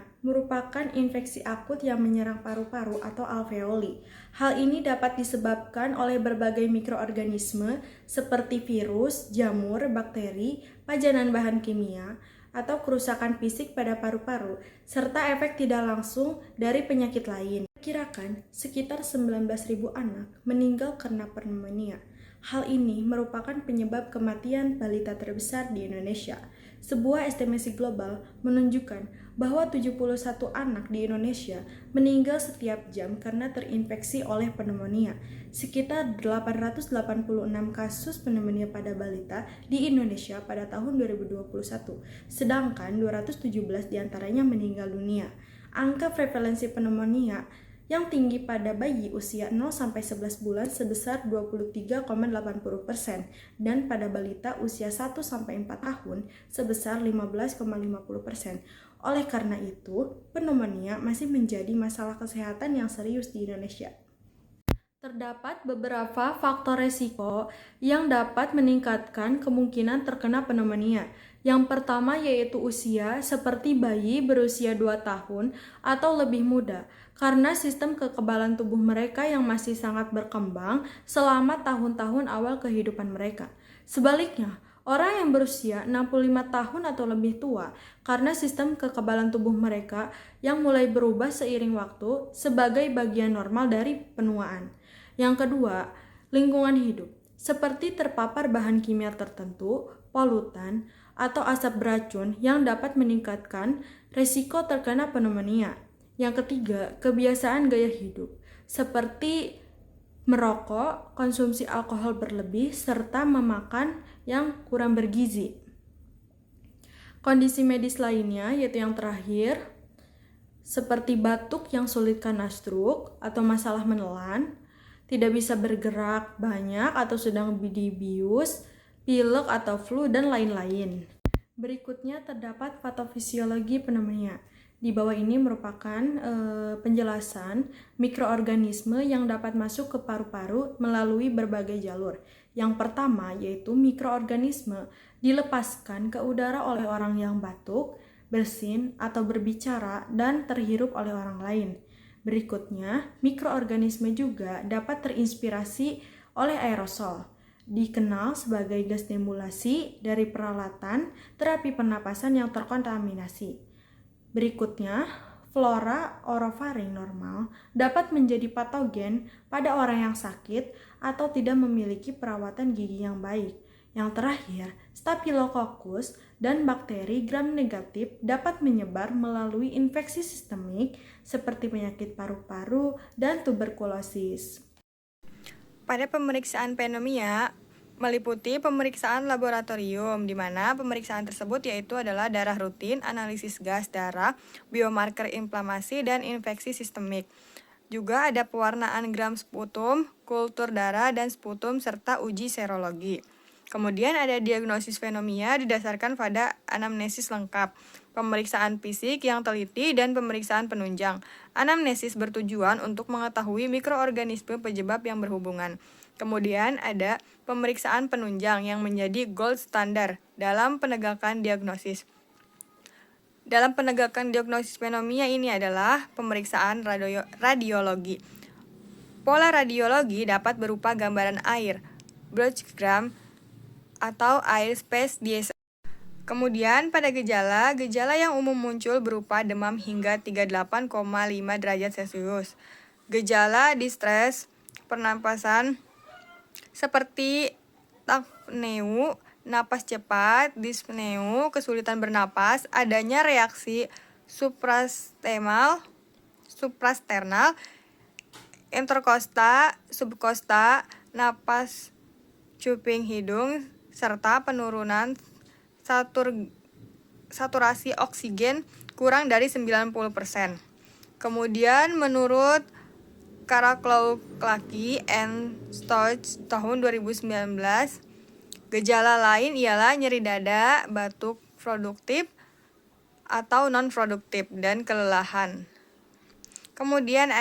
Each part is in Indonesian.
pneumonia merupakan infeksi akut yang menyerang paru-paru atau alveoli. Hal ini dapat disebabkan oleh berbagai mikroorganisme seperti virus, jamur, bakteri, pajanan bahan kimia, atau kerusakan fisik pada paru-paru, serta efek tidak langsung dari penyakit lain. Diperkirakan sekitar 19.000 anak meninggal karena pneumonia. Hal ini merupakan penyebab kematian balita terbesar di Indonesia. Sebuah estimasi global menunjukkan bahwa 71 anak di Indonesia meninggal setiap jam karena terinfeksi oleh pneumonia. Sekitar 886 kasus pneumonia pada balita di Indonesia pada tahun 2021, sedangkan 217 diantaranya meninggal dunia. Angka prevalensi pneumonia yang tinggi pada bayi usia 0-11 bulan sebesar 23,80% dan pada balita usia 1-4 tahun sebesar 15,50%. Oleh karena itu, pneumonia masih menjadi masalah kesehatan yang serius di Indonesia. Terdapat beberapa faktor resiko yang dapat meningkatkan kemungkinan terkena pneumonia. Yang pertama yaitu usia, seperti bayi berusia 2 tahun atau lebih muda, karena sistem kekebalan tubuh mereka yang masih sangat berkembang selama tahun-tahun awal kehidupan mereka. Sebaliknya, orang yang berusia 65 tahun atau lebih tua, karena sistem kekebalan tubuh mereka yang mulai berubah seiring waktu sebagai bagian normal dari penuaan. Yang kedua, lingkungan hidup, seperti terpapar bahan kimia tertentu, polutan, atau asap beracun yang dapat meningkatkan risiko terkena pneumonia. Yang ketiga, kebiasaan gaya hidup, seperti merokok, konsumsi alkohol berlebih, serta memakan yang kurang bergizi. Kondisi medis lainnya, yaitu yang terakhir, seperti batuk yang sulit karena stroke atau masalah menelan, tidak bisa bergerak banyak atau sedang dibius, pilek atau flu, dan lain-lain. Berikutnya terdapat patofisiologi pneumonia. Di bawah ini merupakan penjelasan mikroorganisme yang dapat masuk ke paru-paru melalui berbagai jalur. Yang pertama yaitu mikroorganisme dilepaskan ke udara oleh orang yang batuk, bersin, atau berbicara dan terhirup oleh orang lain. Berikutnya, mikroorganisme juga dapat terinspirasi oleh aerosol, dikenal sebagai gas demulasi dari peralatan terapi pernapasan yang terkontaminasi. Berikutnya, flora orofaring normal dapat menjadi patogen pada orang yang sakit atau tidak memiliki perawatan gigi yang baik. Yang terakhir, Staphylococcus dan bakteri gram negatif dapat menyebar melalui infeksi sistemik seperti penyakit paru-paru dan tuberkulosis. Pada pemeriksaan pneumonia meliputi pemeriksaan laboratorium, di mana pemeriksaan tersebut yaitu adalah darah rutin, analisis gas darah, biomarker inflamasi, dan infeksi sistemik. Juga ada pewarnaan gram sputum, kultur darah dan sputum, serta uji serologi. Kemudian ada diagnosis pneumonia didasarkan pada anamnesis lengkap, pemeriksaan fisik yang teliti, dan pemeriksaan penunjang. Anamnesis bertujuan untuk mengetahui mikroorganisme penyebab yang berhubungan. Kemudian ada pemeriksaan penunjang yang menjadi gold standar dalam penegakan diagnosis. Dalam penegakan diagnosis pneumonia ini adalah pemeriksaan radiologi. Pola radiologi dapat berupa gambaran air, Brugh-gram, atau air space diesel. Kemudian pada gejala yang umum muncul berupa demam hingga 38,5 derajat Celcius. Gejala distres pernapasan seperti apneu, napas cepat, dyspneu, kesulitan bernapas, adanya reaksi suprasternal, interkosta, subkosta, napas cuping hidung, serta penurunan saturasi oksigen kurang dari 90%. Kemudian menurut Karaklou-Klacki and Stouch tahun 2019, gejala lain ialah nyeri dada, batuk produktif atau non-produktif, dan kelelahan. Kemudian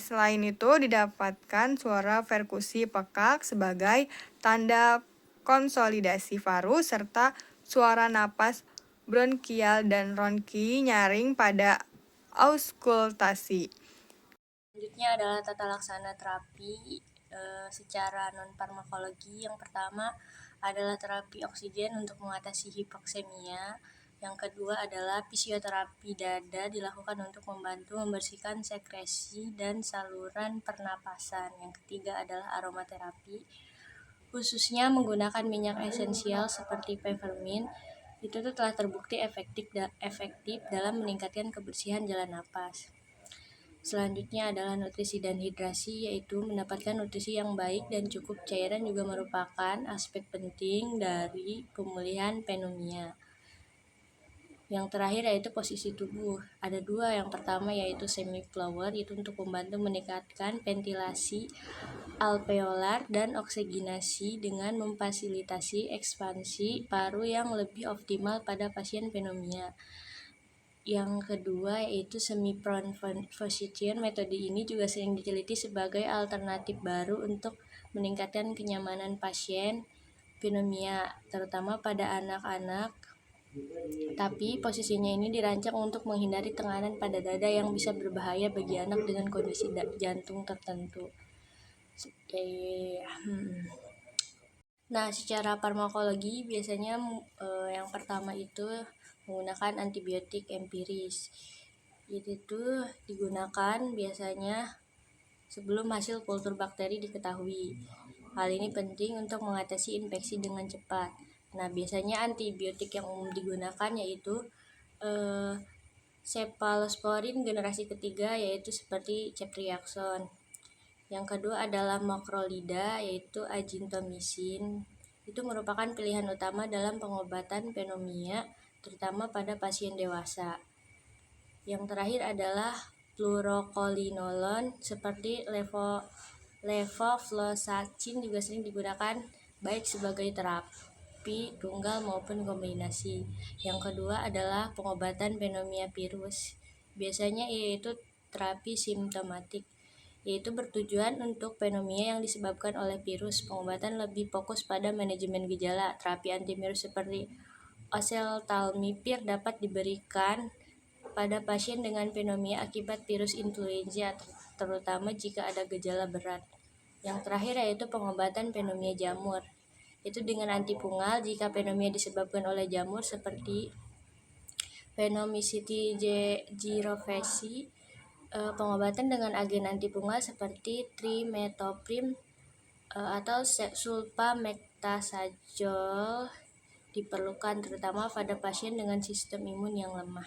selain itu didapatkan suara perkusi pekak sebagai tanda konsolidasi paru, serta suara napas bronkial dan ronki nyaring pada auskultasi. Selanjutnya adalah tata laksana terapi secara non-farmakologi. Yang pertama adalah terapi oksigen untuk mengatasi hipoksemia. Yang kedua adalah fisioterapi dada dilakukan untuk membantu membersihkan sekresi dan saluran pernapasan. Yang ketiga adalah aromaterapi, khususnya menggunakan minyak esensial seperti peppermint. Itu tuh telah terbukti efektif dalam meningkatkan kebersihan jalan napas. Selanjutnya adalah nutrisi dan hidrasi, yaitu mendapatkan nutrisi yang baik dan cukup cairan juga merupakan aspek penting dari pemulihan pneumonia. Yang terakhir yaitu posisi tubuh. Ada dua, yang pertama yaitu semi flower, itu untuk membantu meningkatkan ventilasi alveolar dan oksigenasi dengan memfasilitasi ekspansi paru yang lebih optimal pada pasien pneumonia. Yang kedua yaitu semi prone position. Metode ini juga sering diteliti sebagai alternatif baru untuk meningkatkan kenyamanan pasien pneumonia, terutama pada anak-anak. Tapi posisinya ini dirancang untuk menghindari tekanan pada dada yang bisa berbahaya bagi anak dengan kondisi jantung tertentu. Nah, secara farmakologi biasanya yang pertama itu menggunakan antibiotik empiris. Itu digunakan biasanya sebelum hasil kultur bakteri diketahui. Hal ini penting untuk mengatasi infeksi dengan cepat. Nah, biasanya antibiotik yang umum digunakan yaitu cephalosporin generasi ketiga, yaitu seperti ceftriaxone. Yang kedua adalah makrolida, yaitu azintomycin. Itu merupakan pilihan utama dalam pengobatan pneumonia, terutama pada pasien dewasa. Yang terakhir adalah fluoroquinolone seperti levofloxacin juga sering digunakan baik sebagai terapi tunggal maupun kombinasi. Yang kedua adalah pengobatan pneumonia virus. Biasanya yaitu terapi simptomatik, yaitu bertujuan untuk pneumonia yang disebabkan oleh virus. Pengobatan lebih fokus pada manajemen gejala. Terapi antivirus seperti oseltamivir dapat diberikan pada pasien dengan pneumonia akibat virus influenza, terutama jika ada gejala berat. Yang terakhir yaitu pengobatan pneumonia jamur, itu dengan antifungal jika pneumonia disebabkan oleh jamur seperti Pneumocystis jirovecii. Pengobatan dengan agen antifungal seperti trimetoprim atau sulfametazole diperlukan, terutama pada pasien dengan sistem imun yang lemah.